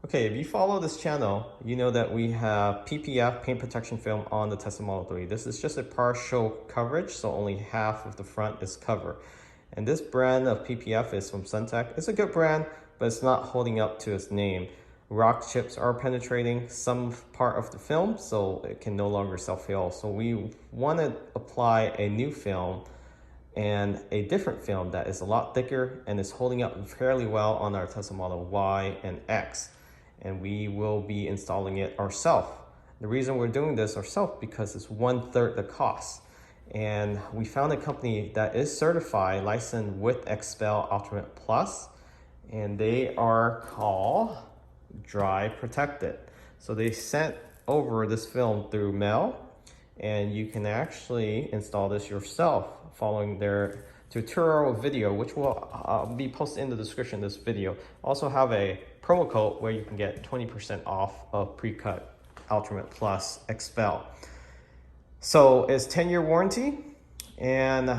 Okay, if you follow this channel, you know that we have PPF, paint protection film, on the Tesla Model 3. This is just a partial coverage, so only half of the front is covered. And this brand of PPF is from Suntech. It's a good brand, but it's not holding up to its name. Rock chips are penetrating some part of the film, so it can no longer self-heal. So we want to apply a new film and a different film that is a lot thicker and is holding up fairly well on our Tesla Model Y and X. And we will be installing it ourselves. The reason we're doing this ourselves because it's 1/3 the cost. And we found a company that is certified, licensed with XPEL Ultimate Plus, and they are called Dry Protected. So they sent over this film through mail, and you can actually install this yourself following their tutorial video, which will be posted in the description of this video. Also have a promo code where you can get 20% off of pre-cut Ultimate Plus XPEL. So it's 10-year warranty, and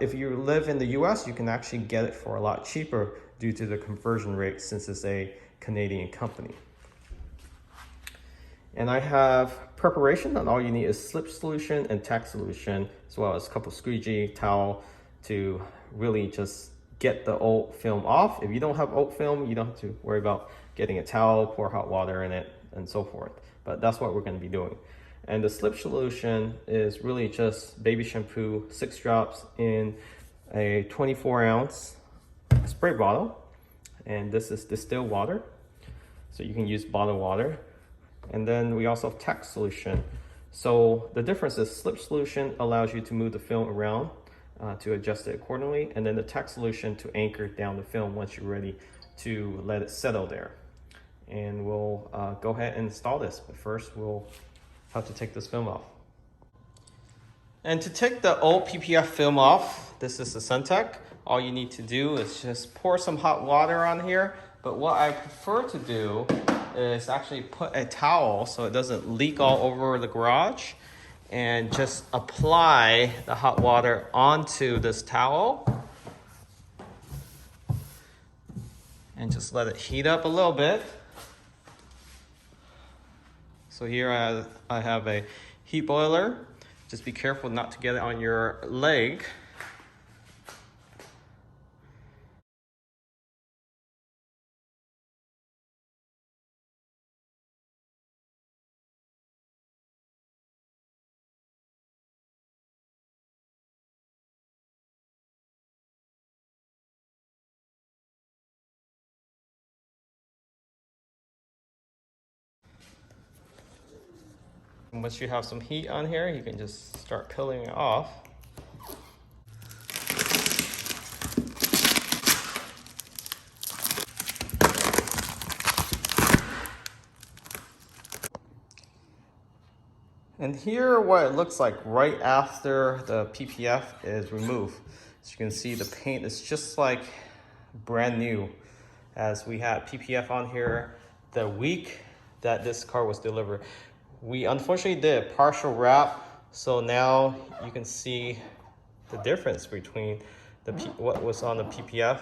if you live in the US, you can actually get it for a lot cheaper due to the conversion rate since it's a Canadian company. And I have preparation, and all you need is slip solution and tack solution, as well as a couple squeegee, towel, to really just get the old film off. If you don't have old film, you don't have to worry about getting a towel, pour hot water in it, and so forth. But that's what we're going to be doing. And the slip solution is really just baby shampoo, 6 drops in a 24-ounce spray bottle. And this is distilled water, so you can use bottled water. And then we also have tack solution. So the difference is slip solution allows you to move the film around to adjust it accordingly, and then the tack solution to anchor down the film once you're ready to let it settle there. And we'll go ahead and install this, but first we'll have to take this film off. And to take the old PPF film off, this is the Suntech. All you need to do is just pour some hot water on here, but what I prefer to do is actually put a towel so it doesn't leak all over the garage, and just apply the hot water onto this towel and just let it heat up a little bit. So here I have a heat boiler. Just be careful not to get it on your leg. And once you have some heat on here, you can just start peeling it off. And here what it looks like right after the PPF is removed. As you can see, the paint is just like brand new, as we had PPF on here the week that this car was delivered. We unfortunately did a partial wrap, so now you can see the difference between what was on the PPF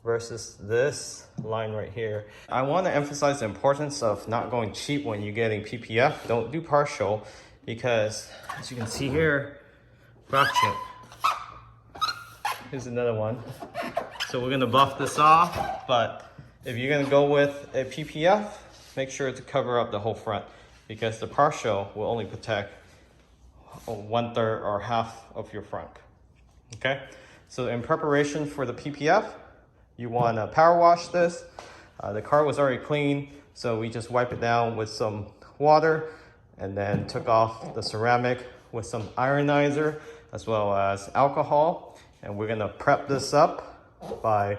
versus this line right here. I want to emphasize the importance of not going cheap when you're getting PPF. Don't do partial, because as you can see here, rock chip. Here's another one. So we're gonna buff this off, but if you're gonna go with a PPF, make sure to cover up the whole front, because the partial will only protect 1/3 or half of your front. Okay, so in preparation for the PPF, you want to power wash this. The car was already clean, so we just wipe it down with some water and then took off the ceramic with some ionizer as well as alcohol. And we're gonna prep this up by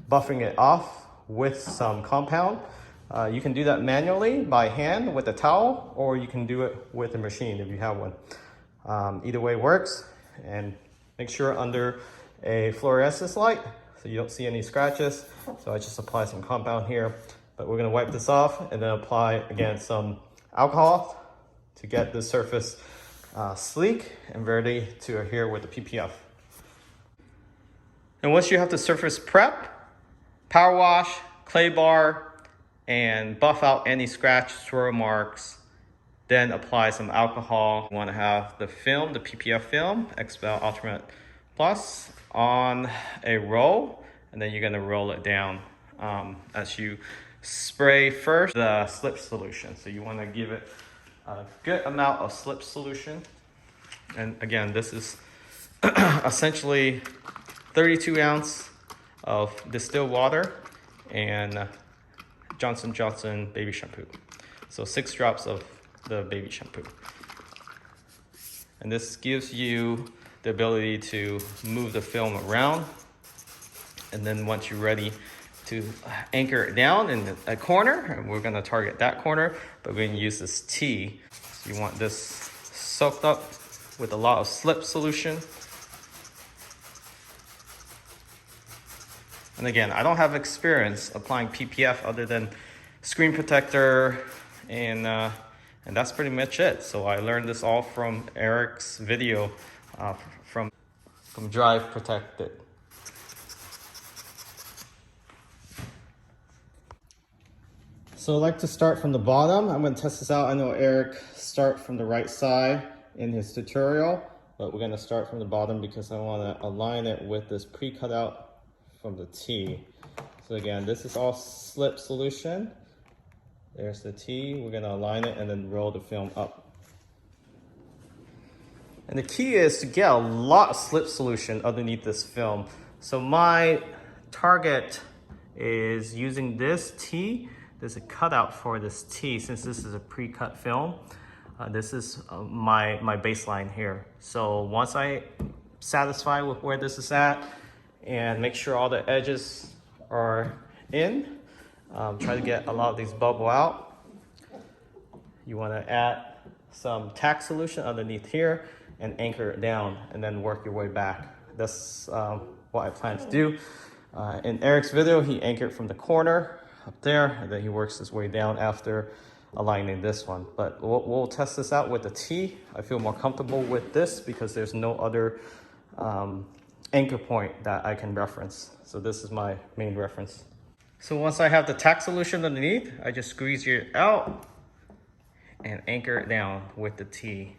buffing it off with some compound. You can do that manually by hand with a towel, or you can do it with a machine if you have one. Either way works, and make sure under a fluorescence light so you don't see any scratches. So I just apply some compound here, but we're gonna wipe this off and then apply again some alcohol to get the surface sleek and ready to adhere with the PPF. And once you have the surface prep, power wash, clay bar, and buff out any scratch, swirl marks. Then apply some alcohol. You want to have the film, the PPF film, XPEL Ultimate Plus, on a roll, and then you're going to roll it down as you spray first the slip solution. So you want to give it a good amount of slip solution. And again, this is essentially 32 ounce of distilled water and Johnson & Johnson baby shampoo. So 6 drops of the baby shampoo. And this gives you the ability to move the film around. And then once you're ready to anchor it down in a corner, and we're gonna target that corner, but we're gonna use this T. So you want this soaked up with a lot of slip solution. And again, I don't have experience applying PPF other than screen protector, and that's pretty much it. So I learned this all from Eric's video from Drive Protected. So I like to start from the bottom. I'm going to test this out. I know Eric start from the right side in his tutorial, but we're going to start from the bottom because I want to align it with this pre-cut out from the T. So again, this is all slip solution. There's the T. We're going to align it and then roll the film up. And the key is to get a lot of slip solution underneath this film. So my target is using this T. There's a cutout for this T since this is a pre-cut film. This is my baseline here. So once I satisfy with where this is at and make sure all the edges are in, try to get a lot of these bubble out. You want to add some tack solution underneath here and anchor it down and then work your way back. That's what I plan to do. In Eric's video, he anchored from the corner up there, and then he works his way down after aligning this one. But we'll test this out with the T. I feel more comfortable with this because there's no other anchor point that I can reference. So this is my main reference. So once I have the tack solution underneath, I just squeeze it out and anchor it down with the T.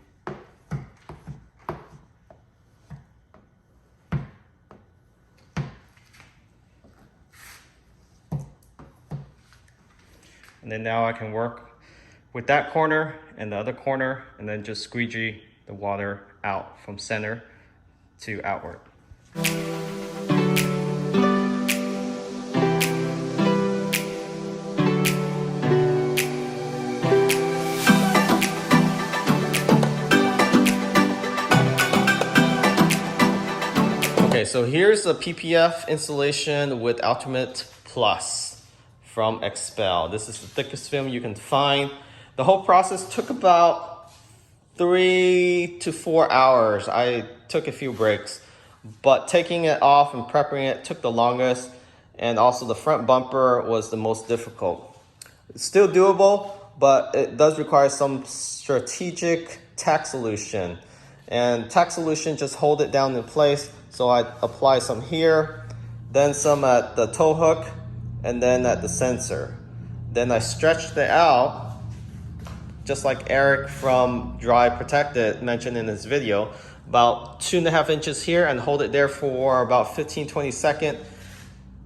And then now I can work with that corner and the other corner and then just squeegee the water out from center to outward. Okay, so here's the PPF installation with Ultimate Plus from XPEL. This is the thickest film you can find. The whole process took about 3 to 4 hours. I took a few breaks, but taking it off and prepping it took the longest, and also the front bumper was the most difficult. It's still doable, but it does require some strategic tack solution. And tack solution just hold it down in place. So I apply some here, then some at the tow hook, and then at the sensor. Then I stretched it out, just like Eric from Drive Protected mentioned in his video, about 2.5 inches here, and hold it there for about 15-20 seconds,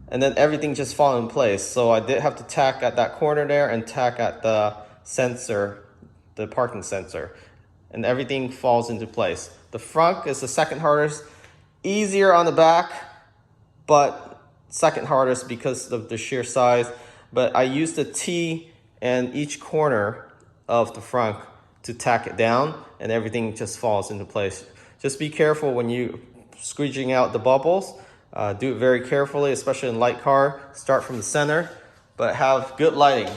and then everything just fall in place. So I did have to tack at that corner there and tack at the sensor, the parking sensor, and everything falls into place. The front is the second hardest, easier on the back, but second hardest because of the sheer size. But I used the T and each corner of the front to tack it down, and everything just falls into place. Just be careful when you squeeging out the bubbles. Do it very carefully, especially in light car. Start from the center, but have good lighting.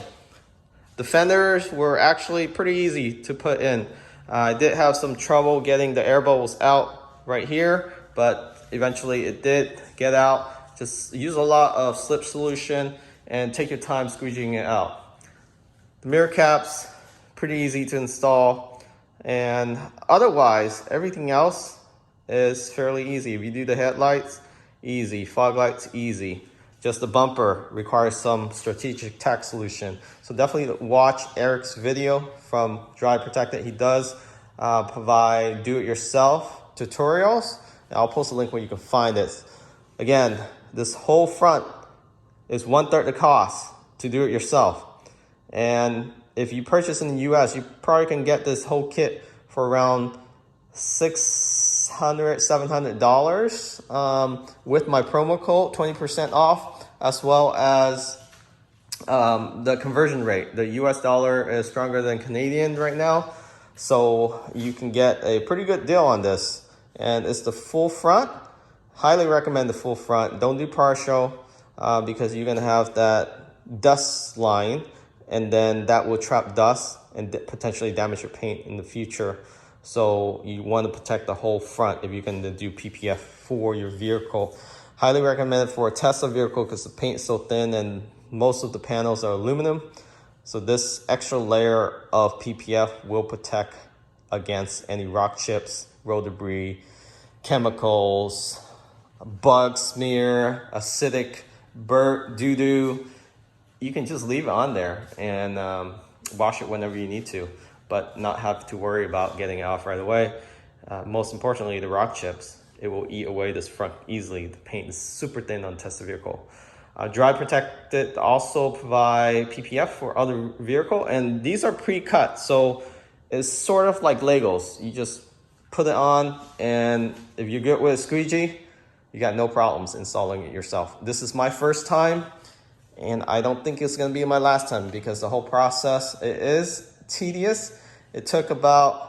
The fenders were actually pretty easy to put in. I did have some trouble getting the air bubbles out right here, but eventually it did get out. Just use a lot of slip solution and take your time squeegeeing it out. The mirror caps, pretty easy to install, and otherwise everything else is fairly easy. If you do the headlights, easy. Fog lights, easy. Just the bumper requires some strategic tack solution. So definitely watch Eric's video from Drive Protected. He does provide do-it-yourself tutorials. And I'll post a link where you can find it. Again, this whole front is 1/3 the cost to do it yourself. And if you purchase in the US, you probably can get this whole kit for around $600, $700 with my promo code, 20% off, as well as the conversion rate. The US dollar is stronger than Canadian right now, so you can get a pretty good deal on this. And it's the full front. Highly recommend the full front. Don't do partial because you're gonna have that dust line, and then that will trap dust and potentially damage your paint in the future. So you want to protect the whole front if you're going to do PPF for your vehicle. Highly recommend it for a Tesla vehicle because the paint is so thin and most of the panels are aluminum. So this extra layer of PPF will protect against any rock chips, road debris, chemicals, bug smear, acidic burnt doo-doo. You can just leave it on there and wash it whenever you need to, but not have to worry about getting it off right away. Most importantly, the rock chips. It will eat away this front easily. The paint is super thin on Tesla vehicle. Drive Protected also provide PPF for other vehicle, and these are pre-cut, so it's sort of like Legos. You just put it on, and if you're good with a squeegee, you got no problems installing it yourself. This is my first time, and I don't think it's gonna be my last time because the whole process, it is tedious. It took about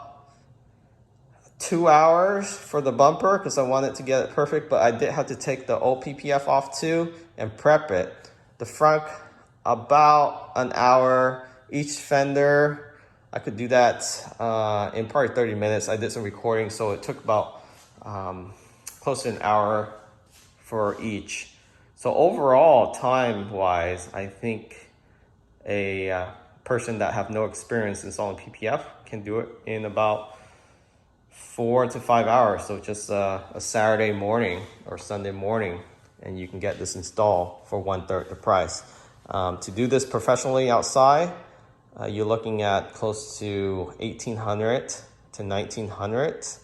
2 hours for the bumper because I wanted to get it perfect, but I did have to take the old PPF off too and prep it. The front, about an hour. Each fender, I could do that in probably 30 minutes. I did some recording, so it took about close to an hour for each. So overall, time-wise, I think a person that have no experience installing PPF can do it in about 4 to 5 hours. So just a Saturday morning or Sunday morning, and you can get this installed for 1/3 the price. To do this professionally outside, you're looking at close to $1,800 to $1,900,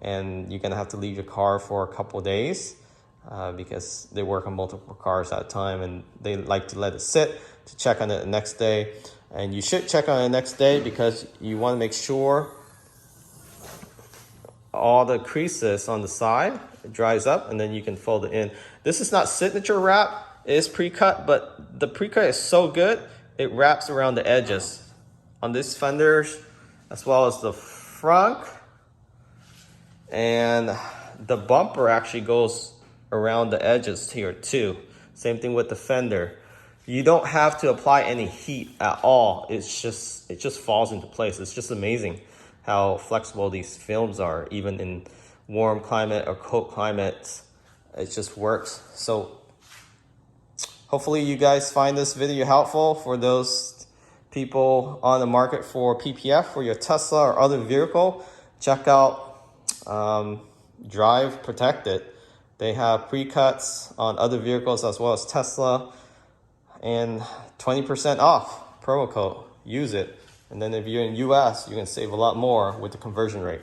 and you're gonna have to leave your car for a couple of days. Because they work on multiple cars at a time, and they like to let it sit to check on it the next day. And you should check on it the next day because you want to make sure all the creases on the side it dries up, and then you can fold it in. This is not signature wrap, it is pre-cut, but the pre-cut is so good it wraps around the edges on these fenders as well as the front, and the bumper actually goes around the edges here too. Same thing with the fender. You don't have to apply any heat at all. It just falls into place. It's just amazing how flexible these films are, even in warm climate or cold climate. It just works. So hopefully you guys find this video helpful for those people on the market for PPF for your Tesla or other vehicle. Check out Drive Protected. They have pre-cuts on other vehicles as well as Tesla, and 20% off promo code. Use it. And then if you're in US, you can save a lot more with the conversion rate.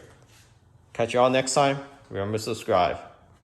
Catch you all next time. Remember to subscribe.